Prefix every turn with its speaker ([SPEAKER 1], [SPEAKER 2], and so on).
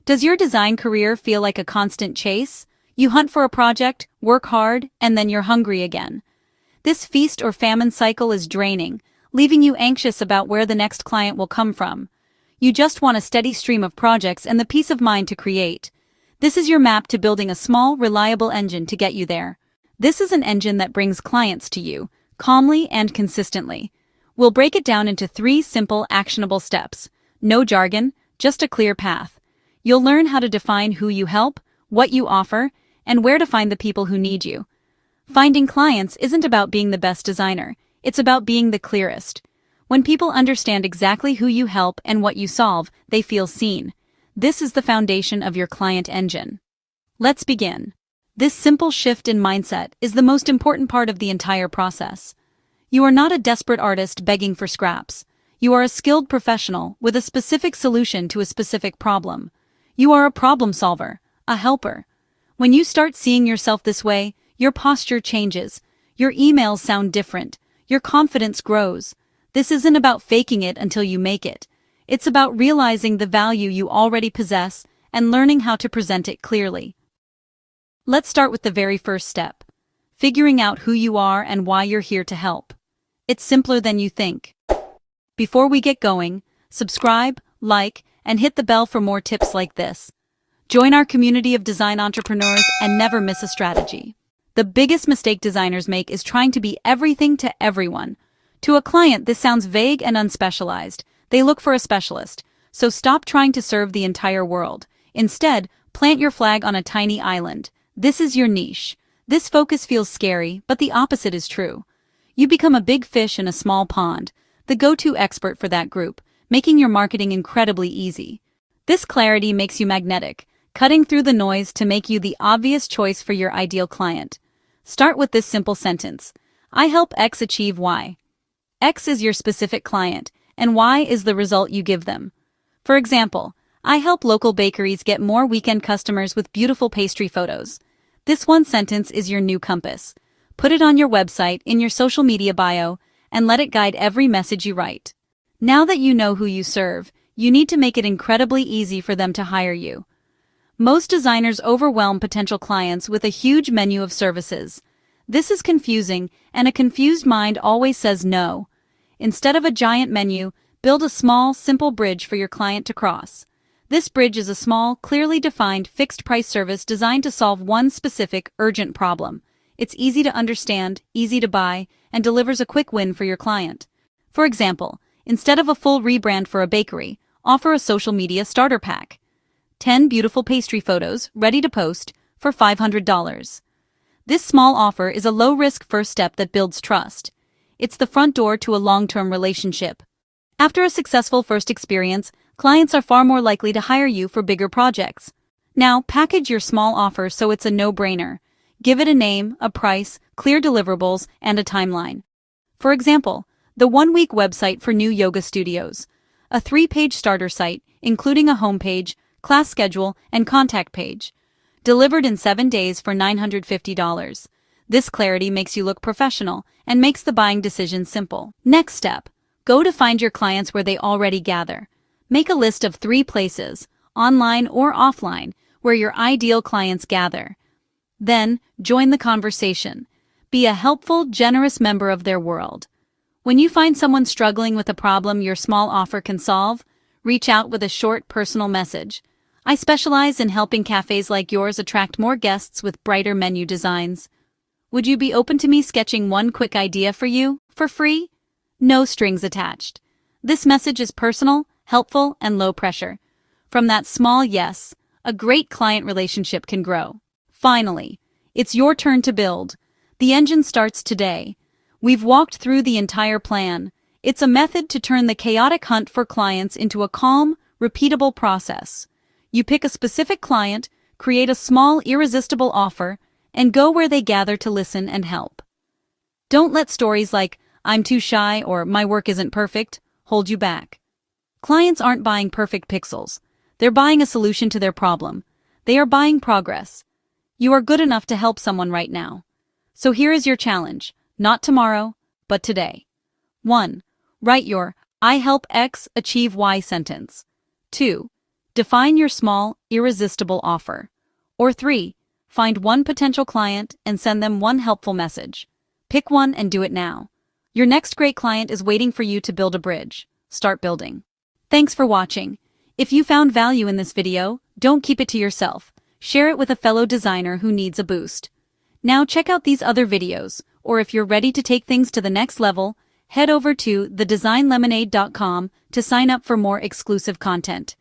[SPEAKER 1] Does your design career feel like a constant chase? You hunt for a project, work hard, and then you're hungry again. This feast-or-famine cycle is draining, leaving you anxious about where the next client will come from. You just want a steady stream of projects and the peace of mind to create. This is your map to building a small, reliable engine to get you there. This is an engine that brings clients to you, calmly and consistently. We'll break it down into 3 simple, actionable steps. No jargon, just a clear path. You'll learn how to define who you help, what you offer, and where to find the people who need you. Finding clients isn't about being the best designer, it's about being the clearest. When people understand exactly who you help and what you solve, they feel seen. This is the foundation of your client engine. Let's begin. This simple shift in mindset is the most important part of the entire process. You are not a desperate artist begging for scraps. You are a skilled professional with a specific solution to a specific problem. You are a problem solver, a helper. When you start seeing yourself this way, your posture changes, your emails sound different, your confidence grows. This isn't about faking it until you make it. It's about realizing the value you already possess and learning how to present it clearly. Let's start with the very first step. Figuring out who you are and why you're here to help. It's simpler than you think. Before we get going, subscribe, like, and hit the bell for more tips like this. Join our community of design entrepreneurs and never miss a strategy. The biggest mistake designers make is trying to be everything to everyone. To a client, this sounds vague and unspecialized. They look for a specialist. So stop trying to serve the entire world. Instead, plant your flag on a tiny island. This is your niche. This focus feels scary, but the opposite is true. You become a big fish in a small pond, the go-to expert for that group, making your marketing incredibly easy. This clarity makes you magnetic, cutting through the noise to make you the obvious choice for your ideal client. Start with this simple sentence. I help X achieve Y. X is your specific client, and Y is the result you give them. For example, I help local bakeries get more weekend customers with beautiful pastry photos. This one sentence is your new compass. Put it on your website, in your social media bio, and let it guide every message you write. Now that you know who you serve, you need to make it incredibly easy for them to hire you. Most designers overwhelm potential clients with a huge menu of services. This is confusing, and a confused mind always says no. Instead of a giant menu, build a small, simple bridge for your client to cross. This bridge is a small, clearly defined, fixed-price service designed to solve one specific, urgent problem. It's easy to understand, easy to buy, and delivers a quick win for your client. For example, instead of a full rebrand for a bakery, offer a social media starter pack. 10 beautiful pastry photos, ready to post, for $500. This small offer is a low-risk first step that builds trust. It's the front door to a long-term relationship. After a successful first experience, clients are far more likely to hire you for bigger projects. Now, package your small offer so it's a no-brainer. Give it a name, a price, clear deliverables, and a timeline. For example, the 1-week website for new yoga studios. A 3-page starter site, including a homepage, class schedule, and contact page. Delivered in 7 days for $950. This clarity makes you look professional and makes the buying decision simple. Next step. Go to find your clients where they already gather. Make a list of 3 places, online or offline, where your ideal clients gather. Then, join the conversation. Be a helpful, generous member of their world. When you find someone struggling with a problem your small offer can solve, reach out with a short, personal message. I specialize in helping cafes like yours attract more guests with brighter menu designs. Would you be open to me sketching one quick idea for you, for free? No strings attached. This message is personal, helpful, and low pressure. From that small yes, a great client relationship can grow. Finally, it's your turn to build. The engine starts today. We've walked through the entire plan. It's a method to turn the chaotic hunt for clients into a calm, repeatable process. You pick a specific client, create a small, irresistible offer, and go where they gather to listen and help. Don't let stories like, I'm too shy or my work isn't perfect, hold you back. Clients aren't buying perfect pixels. They're buying a solution to their problem. They are buying progress. You are good enough to help someone right now. So here is your challenge, not tomorrow, but today. 1. Write your I help X achieve Y sentence. 2. Define your small, irresistible offer. Or 3. Find one potential client and send them one helpful message. Pick one and do it now. Your next great client is waiting for you to build a bridge. Start building. Thanks for watching. If you found value in this video, don't keep it to yourself. Share it with a fellow designer who needs a boost. Now check out these other videos, or if you're ready to take things to the next level, head over to thedesignlemonade.com to sign up for more exclusive content.